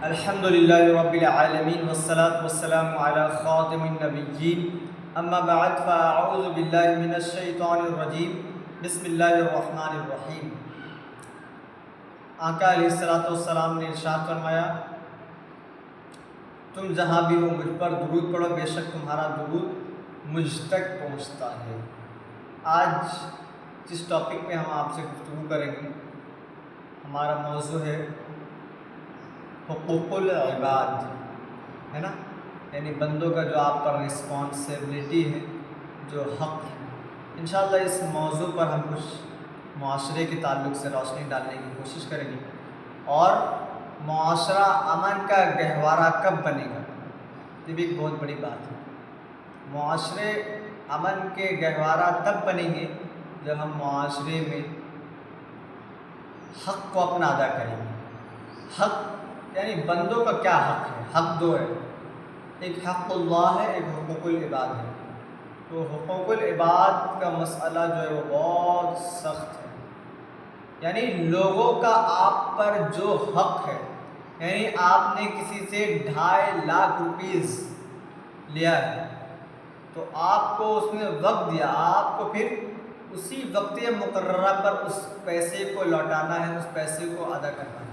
الحمدللہ رب العالمین والصلاة والسلام علی خاتم النبیین اما بعد فاعوذ باللہ من الشیطان الرجیم بسم اللہ الرحمن الرحیم۔ آقا علیہ السلام نے ارشاد فرمایا، تم جہاں بھی ہو مجھ پر درود پڑھو، بے شک تمہارا درود مجھ تک پہنچتا ہے۔ آج جس ٹاپک پہ ہم آپ سے گفتگو کریں گے، ہمارا موضوع ہے حقوق العباد، ہے نا، یعنی بندوں کا جو آپ پر رسپانسبلٹی ہے، جو حق ہے۔ انشاءاللہ اس موضوع پر ہم کچھ معاشرے کے تعلق سے روشنی ڈالنے کی کوشش کریں گے، اور معاشرہ امن کا گہوارہ کب بنے گا، یہ بھی ایک بہت بڑی بات ہے۔ معاشرے امن کے گہوارہ تب بنیں گے جب ہم معاشرے میں حق کو اپنا ادا کریں گے۔ حق یعنی بندوں کا کیا حق ہے؟ حق دو ہے، ایک حق اللہ ہے، ایک حقوق العباد ہے۔ تو حقوق العباد کا مسئلہ جو ہے وہ بہت سخت ہے، یعنی لوگوں کا آپ پر جو حق ہے، یعنی آپ نے کسی سے 2.5 لاکھ روپیز لیا ہے، تو آپ کو اس نے وقت دیا، آپ کو پھر اسی وقت مقررہ پر اس پیسے کو لوٹانا ہے، اس پیسے کو ادا کرنا ہے۔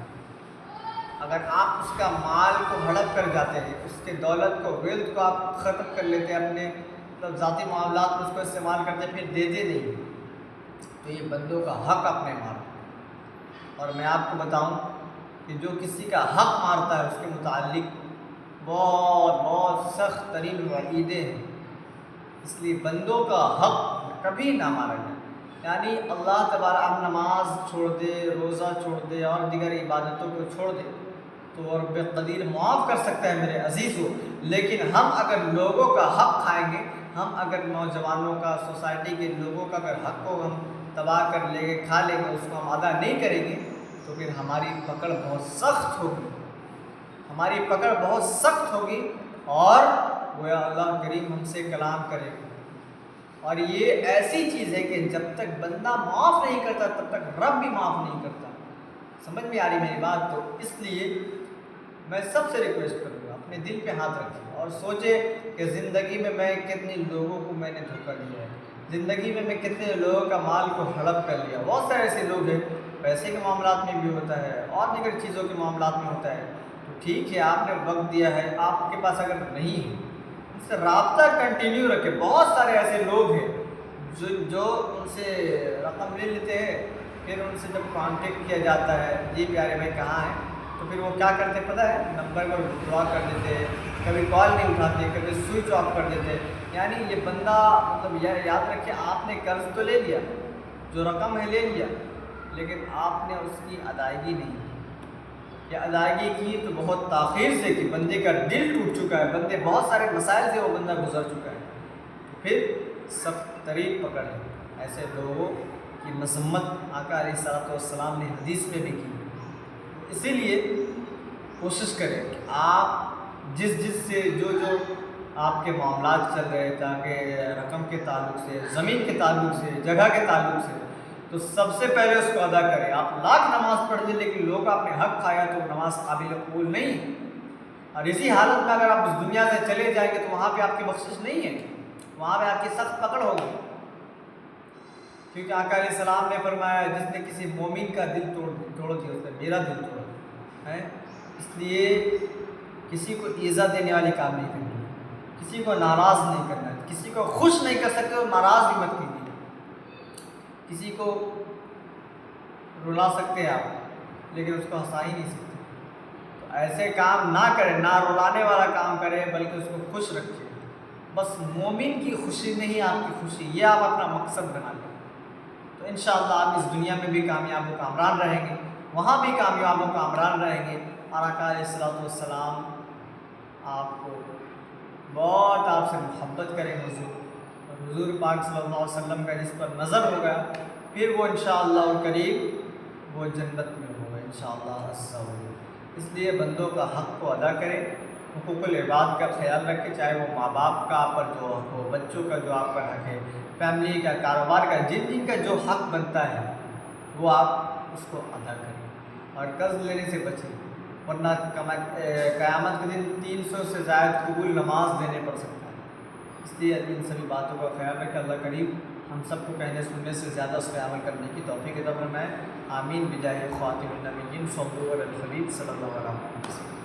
اگر آپ اس کا مال کو ہڑپ کر جاتے ہیں، اس کے دولت کو، ویلتھ کو آپ ختم کر لیتے ہیں، اپنے ذاتی معاملات میں اس کو استعمال کرتے ہیں، پھر دیتے نہیں، تو یہ بندوں کا حق اپنے مارتا۔ اور میں آپ کو بتاؤں کہ جو کسی کا حق مارتا ہے، اس کے متعلق بہت سخت ترین وعیدیں ہیں۔ اس لیے بندوں کا حق کبھی نہ مارا جائے، یعنی اللہ تبارک آپ نماز چھوڑ دے، روزہ چھوڑ دے اور دیگر عبادتوں کو چھوڑ دے تو رب قدیر معاف کر سکتا ہے میرے عزیزو، لیکن ہم اگر لوگوں کا حق کھائیں گے، ہم اگر نوجوانوں کا، سوسائٹی کے لوگوں کا اگر حق کو ہم تباہ کر لیں گے، کھا لیں گے، اس کو ہم ادا نہیں کریں گے، تو پھر ہماری پکڑ بہت سخت ہوگی، ہماری پکڑ بہت سخت ہوگی، اور گویا اللہ کریم ہم سے کلام کرے گا۔ اور یہ ایسی چیز ہے کہ جب تک بندہ معاف نہیں کرتا تب تک رب بھی معاف نہیں کرتا۔ سمجھ میں آ رہی میری بات؟ تو اس لیے میں سب سے ریکویسٹ کروں گا، اپنے دل پہ ہاتھ رکھیں اور سوچیں کہ زندگی میں کتنے لوگوں کو میں نے دھوکہ دیا ہے، زندگی میں کتنے لوگوں کا مال کو ہڑپ کر لیا۔ بہت سارے ایسے لوگ ہیں، پیسے کے معاملات میں بھی ہوتا ہے اور دیگر چیزوں کے معاملات میں ہوتا ہے۔ تو ٹھیک ہے، آپ نے وقت دیا ہے، آپ کے پاس اگر نہیں ہے، ان سے رابطہ کنٹینیو رکھیں۔ بہت سارے ایسے لوگ ہیں جو ان سے رقم لے لیتے ہیں، پھر ان سے جب کانٹیکٹ کیا جاتا ہے، جی پیارے بھائی کہاں ہیں، تو پھر وہ کیا کرتے پتہ ہے، نمبر کو ڈرا کر دیتے ہیں، کبھی کال نہیں اٹھاتے، کبھی سوئچ آف کر دیتے۔ یعنی یہ بندہ مطلب یاد رکھے، آپ نے قرض تو لے لیا، جو رقم ہے لے لیا، لیکن آپ نے اس کی ادائیگی نہیں کی، یا ادائیگی کی تو بہت تاخیر سے کی، بندے کا دل ٹوٹ چکا ہے، بندے بہت سارے مسائل سے وہ بندہ گزر چکا ہے، پھر سخت ترین پکڑ ہے۔ ایسے لوگوں کی مذمت آقا علیہ السلام نے حدیث میں بھی کی۔ اسی لیے کوشش کریں کہ آپ جس سے جو آپ کے معاملات چل رہے ہیں، تاکہ رقم کے تعلق سے، زمین کے تعلق سے، جگہ کے تعلق سے، تو سب سے پہلے اس کو ادا کریں۔ آپ لاکھ نماز پڑھ لیں لیکن لوگ آپ نے حق کھایا تو نماز قابل قبول نہیں ہے، اور اسی حالت میں اگر آپ اس دنیا سے چلے جائیں گے تو وہاں پہ آپ کی بخشش نہیں ہے، وہاں پہ آپ کی سخت پکڑ ہوگی، کیونکہ آقا علیہ السلام نے فرمایا جس نے کسی مومن کا دل توڑ دیا، اس نے میرا دل توڑا ہے۔ اس لیے کسی کو ایذا دینے والی کام نہیں کرنی، کسی کو ناراض نہیں کرنا، کسی کو خوش نہیں کر سکتے تو ناراض بھی مت کیجیے، کسی کو رلا سکتے ہیں آپ لیکن اس کو ہنسا ہی نہیں سکتے، تو ایسے کام نہ کریں، نہ رلانے والا کام کریں بلکہ اس کو خوش رکھیں۔ بس مومن کی خوشی نہیں آپ کی خوشی، یہ آپ اپنا مقصد بنا لیں، تو انشاءاللہ آپ اس دنیا میں بھی کامیاب و کامران رہیں گے، وہاں بھی کامیاب و کامران رہیں گے، اور آقا علیہ السلام آپ کو بہت آپ سے محبت کریں حضور، اور حضور پاک صلی اللہ علیہ وسلم کا جس پر نظر ہوگا پھر وہ انشاءاللہ قریب وہ جنت میں ہوگا انشاءاللہ۔ اس لیے بندوں کا حق کو ادا کریں، حقوق العباد کا خیال رکھیں، چاہے وہ ماں باپ کا آپ پر جو حق ہو، بچوں کا جو آپ پر حق ہے، فیملی کا، کاروبار کا، جن کا جو حق بنتا ہے وہ آپ اس کو ادا کریں، اور قرض لینے سے بچیں۔ ورنہ قیامت کے دن 300 سے زائد قبول نماز دینے پڑ سکتا ہے۔ اس لیے ان سبھی باتوں کا خیال رکھے۔ اللہ کریم ہم سب کو کہنے سننے سے زیادہ اس پہ عمل کرنے کی توفیق عطا فرمائے۔ آمین بجاہ خاتم النبیین صلی اللہ علیہ وسلم۔